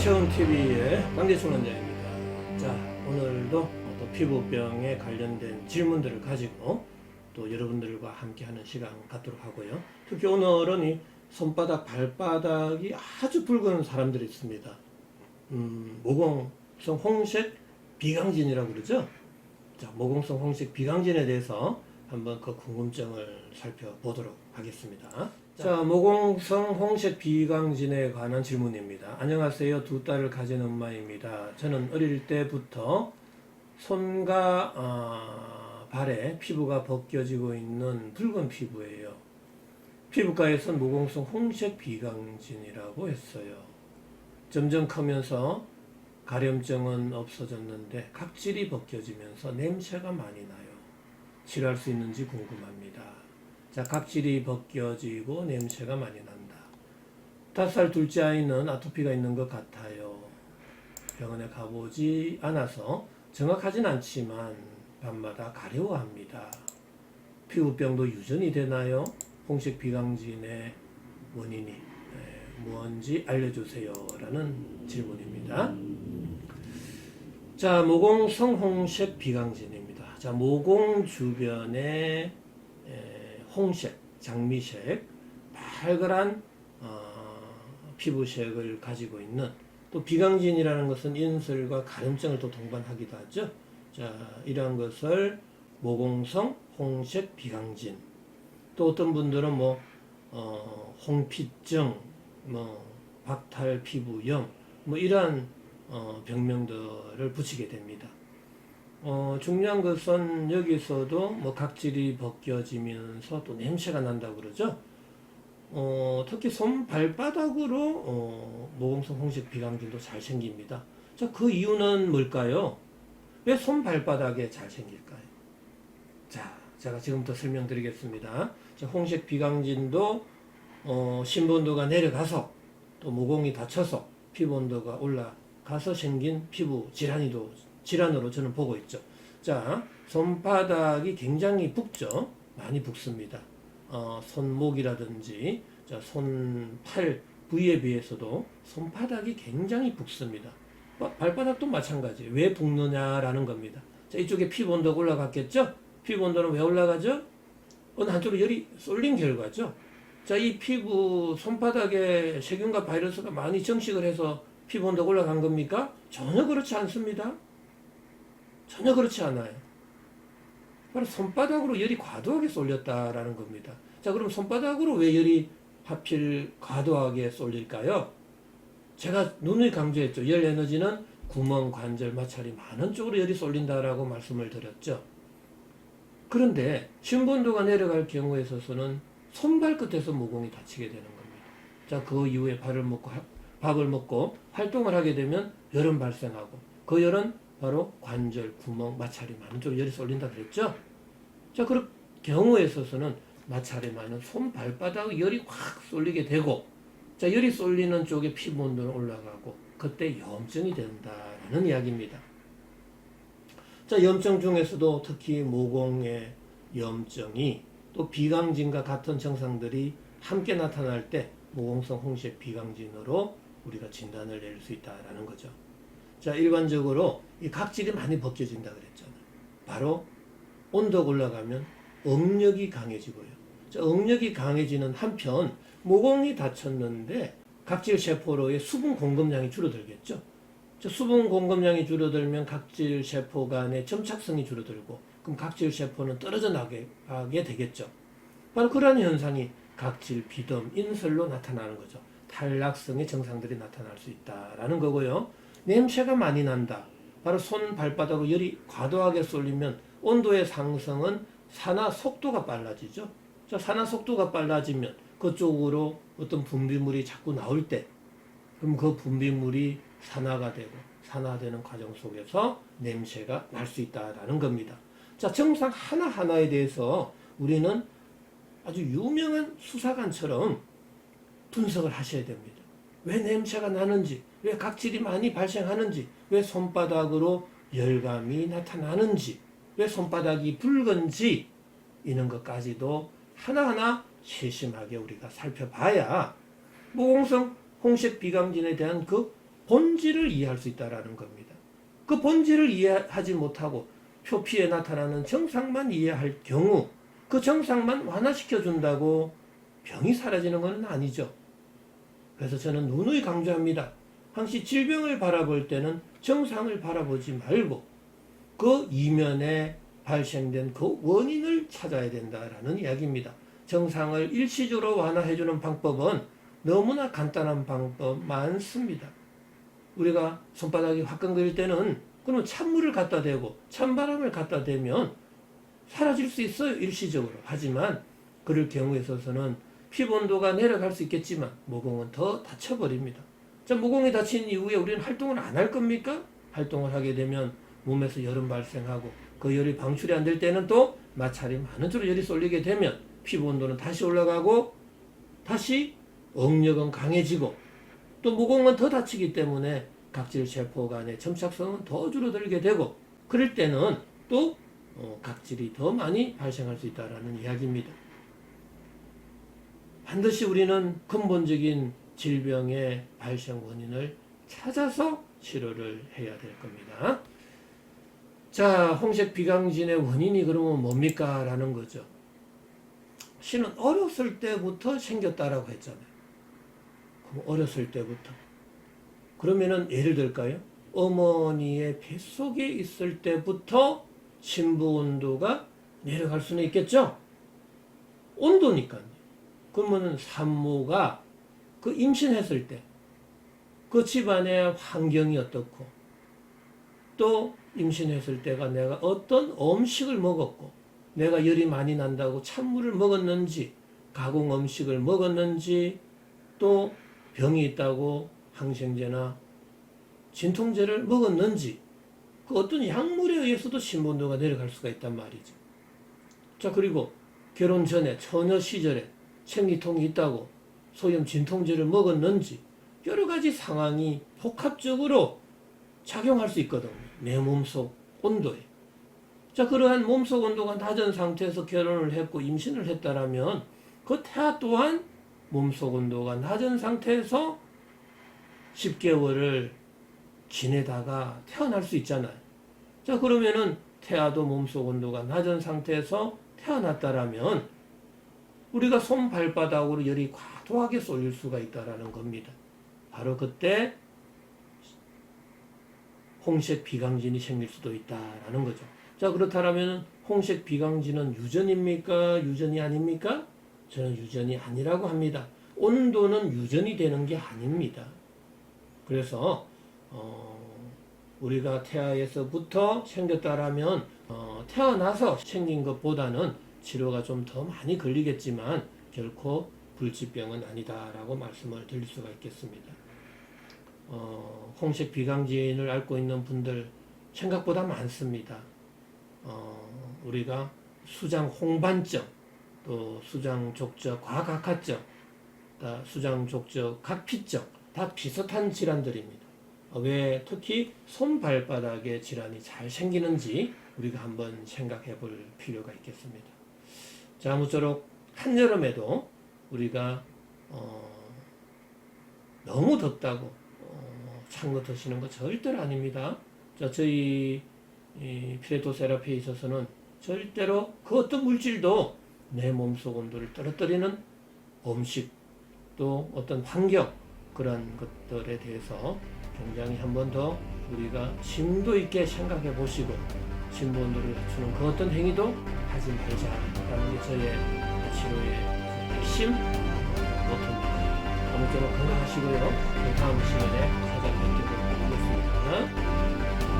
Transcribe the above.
최은TV의 강대충 원장입니다. 자, 오늘도 또 피부병에 관련된 질문들을 가지고 또 여러분들과 함께하는 시간 갖도록 하고요. 특히 오늘은 이 손바닥, 발바닥이 아주 붉은 사람들이 있습니다. 모공성 홍색 비강진이라고 그러죠. 자, 모공성 홍색 비강진에 대해서 한번 그 궁금증을 살펴보도록 하겠습니다. 자, 모공성 홍색 비강진에 관한 질문입니다. 안녕하세요. 두 딸을 가진 엄마입니다. 저는 어릴 때부터 손과 발에 피부가 벗겨지고 있는 붉은 피부예요. 피부과에선 모공성 홍색 비강진이라고 했어요. 점점 크면서 가려움증은 없어졌는데 각질이 벗겨지면서 냄새가 많이 나요. 치료할 수 있는지 궁금합니다. 자, 각질이 벗겨지고 냄새가 많이 난다. 5살 둘째 아이는 아토피가 있는 것 같아요. 병원에 가보지 않아서 정확하진 않지만 밤마다 가려워합니다. 피부병도 유전이 되나요? 홍색 비강진의 원인이 뭔지 알려주세요. 라는 질문입니다. 자, 모공성 홍색 비강진입니다. 자, 모공 주변에 홍색, 장미색, 발그란 피부색을 가지고 있는, 또 비강진이라는 것은 인설과 가려움증을 또 동반하기도 하죠. 자, 이러한 것을 모공성 홍색 비강진, 또 어떤 분들은 홍피증, 박탈 피부염, 이러한 병명들을 붙이게 됩니다. 중요한 것은 여기서도 각질이 벗겨지면서 또 냄새가 난다고 그러죠. 특히 손 발바닥으로 모공성 홍색 비강진도 잘 생깁니다. 자, 그 이유는 뭘까요? 왜 손 발바닥에 잘 생길까요? 자, 제가 지금부터 설명드리겠습니다. 자, 홍색 비강진도 심부 온도가 내려가서 또 모공이 닫혀서 피부 온도가 올라가서 생긴 피부 질환으로 저는 보고 있죠. 자, 손바닥이 굉장히 붓죠. 많이 붓습니다. 손목이라든지 손팔 부위에 비해서도 손바닥이 굉장히 붓습니다. 발바닥도 마찬가지. 왜 붓느냐라는 겁니다. 자, 이쪽에 피부 온도가 올라갔겠죠? 피부 온도는 왜 올라가죠? 어느 한쪽으로 열이 쏠린 결과죠. 자, 이 피부 손바닥에 세균과 바이러스가 많이 정식을 해서 피부 온도가 올라간 겁니까? 전혀 그렇지 않습니다. 전혀 그렇지 않아요. 바로 손바닥으로 열이 과도하게 쏠렸다라는 겁니다. 자, 그럼 손바닥으로 왜 열이 하필 과도하게 쏠릴까요? 제가 누누이 강조했죠. 열 에너지는 구멍, 관절, 마찰이 많은 쪽으로 열이 쏠린다라고 말씀을 드렸죠. 그런데 심부 온도가 내려갈 경우에 있어서는 손발끝에서 모공이 다치게 되는 겁니다. 자, 그 이후에 밥을 먹고 활동을 하게 되면 열은 발생하고, 그 열은 바로 관절, 구멍, 마찰이 많은 쪽으로 열이 쏠린다 그랬죠? 자, 그런 경우에 있어서는 마찰이 많은 손 발바닥에 열이 확 쏠리게 되고, 자, 열이 쏠리는 쪽에 피부 온도는 올라가고, 그때 염증이 된다라는 이야기입니다. 자, 염증 중에서도 특히 모공의 염증이 또 비강진과 같은 증상들이 함께 나타날 때 모공성 홍색 비강진으로 우리가 진단을 내릴 수 있다라는 거죠. 자, 일반적으로 이 각질이 많이 벗겨진다 그랬잖아요. 바로 온도가 올라가면 응력이 강해지고요. 자, 응력이 강해지는 한편 모공이 닫혔는데 각질 세포로의 수분 공급량이 줄어들겠죠. 자, 수분 공급량이 줄어들면 각질 세포 간의 점착성이 줄어들고, 그럼 각질 세포는 떨어져 나가게 되겠죠. 바로 그런 현상이 각질, 비듬, 인설로 나타나는 거죠. 탈락성의 증상들이 나타날 수 있다라는 거고요. 냄새가 많이 난다. 바로 손 발바닥으로 열이 과도하게 쏠리면 온도의 상승은 산화 속도가 빨라지죠. 자, 산화 속도가 빨라지면 그쪽으로 어떤 분비물이 자꾸 나올 때, 그럼 그 분비물이 산화가 되고, 산화되는 과정 속에서 냄새가 날 수 있다라는 겁니다. 자, 증상 하나하나에 대해서 우리는 아주 유명한 수사관처럼 분석을 하셔야 됩니다. 왜 냄새가 나는지, 왜 각질이 많이 발생하는지, 왜 손바닥으로 열감이 나타나는지, 왜 손바닥이 붉은지, 이런 것까지도 하나하나 세심하게 우리가 살펴봐야 모공성 홍색 비강진에 대한 그 본질을 이해할 수 있다라는 겁니다. 그 본질을 이해하지 못하고 표피에 나타나는 증상만 이해할 경우 그 증상만 완화시켜 준다고 병이 사라지는 것은 아니죠. 그래서 저는 누누이 강조합니다. 항시 질병을 바라볼 때는 증상을 바라보지 말고 그 이면에 발생된 그 원인을 찾아야 된다라는 이야기입니다. 증상을 일시적으로 완화해주는 방법은 너무나 간단한 방법 많습니다. 우리가 손바닥이 화끈거릴 때는 그러면 찬물을 갖다 대고 찬바람을 갖다 대면 사라질 수 있어요, 일시적으로. 하지만 그럴 경우에 있어서는 피부 온도가 내려갈 수 있겠지만 모공은 더 다쳐버립니다. 자, 모공이 다친 이후에 우리는 활동을 안 할 겁니까? 활동을 하게 되면 몸에서 열은 발생하고 그 열이 방출이 안 될 때는 또 마찰이 많은 쪽으로 열이 쏠리게 되면 피부 온도는 다시 올라가고 다시 억력은 강해지고 또 모공은 더 다치기 때문에 각질 세포 간의 점착성은 더 줄어들게 되고 그럴 때는 또 각질이 더 많이 발생할 수 있다는 이야기입니다. 반드시 우리는 근본적인 질병의 발생 원인을 찾아서 치료를 해야 될 겁니다. 자, 홍색 비강진의 원인이 그러면 뭡니까? 라는 거죠. 신은 어렸을 때부터 생겼다라고 했잖아요. 그럼 어렸을 때부터. 그러면은 예를 들까요? 어머니의 뱃속에 있을 때부터 신부 온도가 내려갈 수는 있겠죠? 온도니까요. 그러면은 산모가 그 임신했을 때 그 집안의 환경이 어떻고 또 임신했을 때가 내가 어떤 음식을 먹었고 내가 열이 많이 난다고 찬물을 먹었는지 가공 음식을 먹었는지 또 병이 있다고 항생제나 진통제를 먹었는지 그 어떤 약물에 의해서도 신부 온도가 내려갈 수가 있단 말이죠. 자, 그리고 결혼 전에 처녀 시절에 생리통이 있다고 소염 진통제를 먹었는지 여러 가지 상황이 복합적으로 작용할 수 있거든요. 내 몸속 온도에. 자, 그러한 몸속 온도가 낮은 상태에서 결혼을 했고 임신을 했다라면 그 태아 또한 몸속 온도가 낮은 상태에서 10개월을 지내다가 태어날 수 있잖아요. 자, 그러면은 태아도 몸속 온도가 낮은 상태에서 태어났다라면 우리가 손 발바닥으로 열이 과도하게 쏠릴 수가 있다라는 겁니다. 바로 그때 홍색 비강진이 생길 수도 있다라는 거죠. 자, 그렇다면 홍색 비강진은 유전입니까? 유전이 아닙니까? 저는 유전이 아니라고 합니다. 온도는 유전이 되는 게 아닙니다. 그래서 우리가 태아에서부터 생겼다라면 태어나서 생긴 것보다는 치료가 좀 더 많이 걸리겠지만 결코 불치병은 아니다라고 말씀을 드릴 수가 있겠습니다. 홍색 비강진을 앓고 있는 분들 생각보다 많습니다. 우리가 수장 홍반증, 또 수장 족저 과각화증, 수장 족저 각피증 다 비슷한 질환들입니다. 왜 특히 손발바닥에 질환이 잘 생기는지 우리가 한번 생각해 볼 필요가 있겠습니다. 자, 아무쪼록 한여름에도 우리가 너무 덥다고 찬 거 드시는 거 절대로 아닙니다. 자, 저희 피레토 세라피에 있어서는 절대로 그 어떤 물질도 내 몸속 온도를 떨어뜨리는 음식 또 어떤 환경 그런 것들에 대해서 굉장히 한 번 더 우리가 심도 있게 생각해 보시고 신부 온도를 낮추는 그 어떤 행위도 하지 말자라는 게 저의 치료의 핵심 모토입니다. 아무쪼록 건강하시고요. 다음 시간에 찾아뵙도록 하겠습니다.